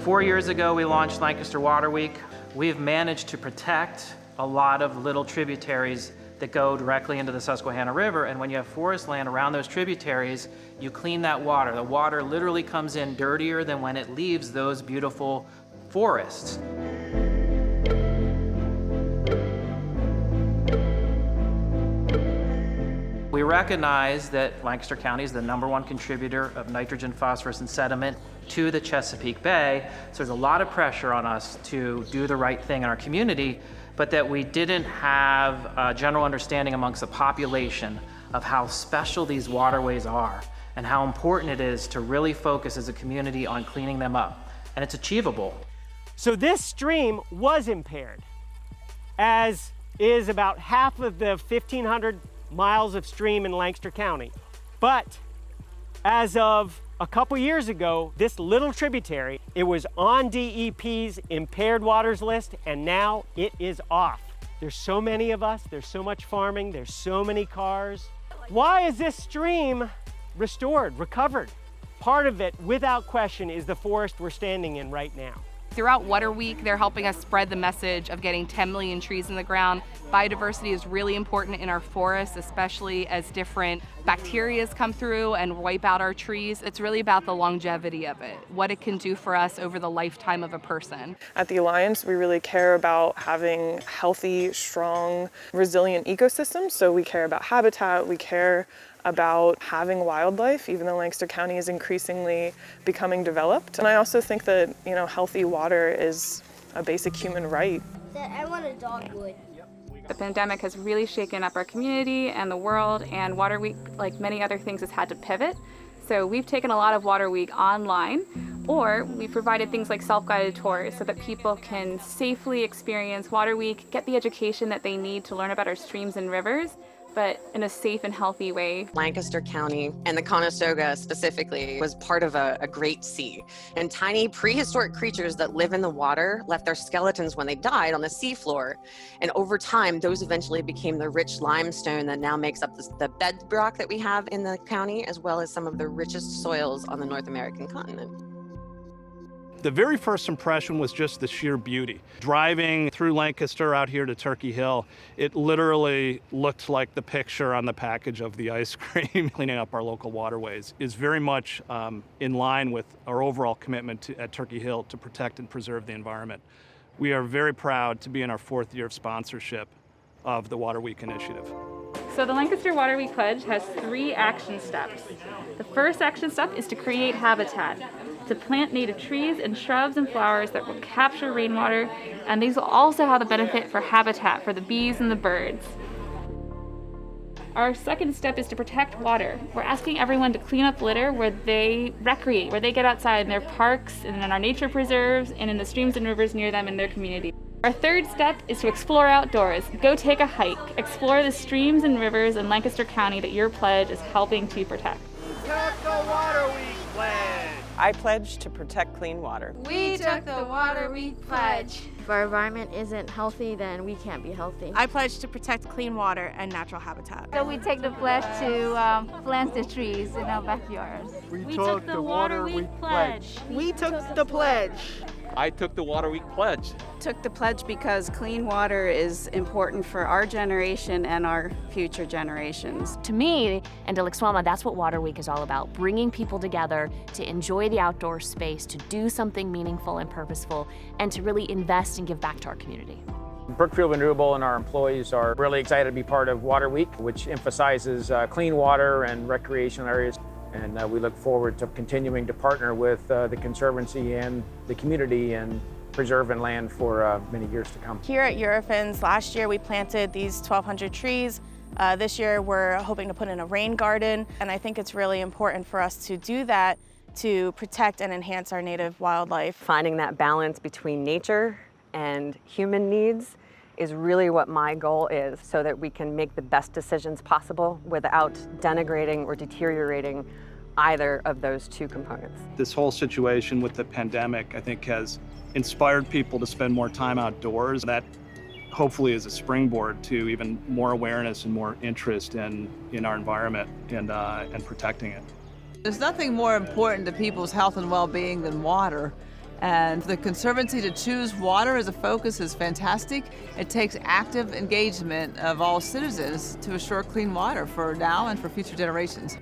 4 years ago, we launched Lancaster Water Week. We've managed to protect a lot of little tributaries that go directly into the Susquehanna River, and when you have forest land around those tributaries, you clean that water. The water literally comes in dirtier than when it leaves those beautiful forests. We recognize that Lancaster County is the #1 contributor of nitrogen, phosphorus, and sediment to the Chesapeake Bay, so there's a lot of pressure on us to do the right thing in our community, but that we didn't have a general understanding amongst the population of how special these waterways are and how important it is to really focus as a community on cleaning them up. And it's achievable. So this stream was impaired, as is about half of the 1,500 miles of stream in Lancaster County. But as of a couple years ago, this little tributary, it was on DEP's impaired waters list, and now it is off. There's so many of us, there's so much farming, there's so many cars. Why is this stream restored, recovered? Part of it, without question, is the forest we're standing in right now. Throughout Water Week, they're helping us spread the message of getting 10 million trees in the ground. Biodiversity is really important in our forests, especially as different bacteria come through and wipe out our trees. It's really about the longevity of it, what it can do for us over the lifetime of a person. At the Alliance, we really care about having healthy, strong, resilient ecosystems. So we care about habitat, we care about having wildlife, even though Lancaster County is increasingly becoming developed. And I also think that, healthy water is a basic human right. I want a dogwood. The pandemic has really shaken up our community and the world, and Water Week, like many other things, has had to pivot. So we've taken a lot of Water Week online, or we provided things like self-guided tours so that people can safely experience Water Week, get the education that they need to learn about our streams and rivers, but in a safe and healthy way. Lancaster County and the Conestoga specifically was part of a great sea. And tiny prehistoric creatures that live in the water left their skeletons when they died on the seafloor. And over time, those eventually became the rich limestone that now makes up the bedrock that we have in the county, as well as some of the richest soils on the North American continent. The very first impression was just the sheer beauty. Driving through Lancaster out here to Turkey Hill, it literally looked like the picture on the package of the ice cream. Cleaning up our local waterways is very much in line with our overall commitment at Turkey Hill to protect and preserve the environment. We are very proud to be in our 4th year of sponsorship of the Water Week initiative. So the Lancaster Water Week Pledge has 3 action steps. The first action step is to create habitat, to plant native trees and shrubs and flowers that will capture rainwater, and these will also have the benefit for habitat for the bees and the birds. Our second step is to protect water. We're asking everyone to clean up litter where they recreate, where they get outside in their parks and in our nature preserves and in the streams and rivers near them in their community. Our third step is to explore outdoors. Go take a hike. Explore the streams and rivers in Lancaster County that your pledge is helping to protect. Protect the Water Week Pledge! I pledge to protect clean water. We took the Water Week Pledge. If our environment isn't healthy, then we can't be healthy. I pledge to protect clean water and natural habitat. So we take the pledge to plant the trees in our backyards. We took the Water Week Pledge. We took the pledge. I took the Water Week Pledge. Took the pledge because clean water is important for our generation and our future generations. To me and to Lixwama, that's what Water Week is all about, bringing people together to enjoy the outdoor space, to do something meaningful and purposeful, and to really invest and give back to our community. Brookfield Renewable and our employees are really excited to be part of Water Week, which emphasizes clean water and recreational areas. And we look forward to continuing to partner with the Conservancy and the community and preserving land for many years to come. Here at Eurofins, last year we planted these 1,200 trees. This year we're hoping to put in a rain garden, and I think it's really important for us to do that to protect and enhance our native wildlife. Finding that balance between nature and human needs is really what my goal is, so that we can make the best decisions possible without denigrating or deteriorating either of those two components. This whole situation with the pandemic, I think, has inspired people to spend more time outdoors. That hopefully is a springboard to even more awareness and more interest in our environment and protecting it. There's nothing more important to people's health and well-being than water. And for the Conservancy to choose water as a focus is fantastic. It takes active engagement of all citizens to assure clean water for now and for future generations.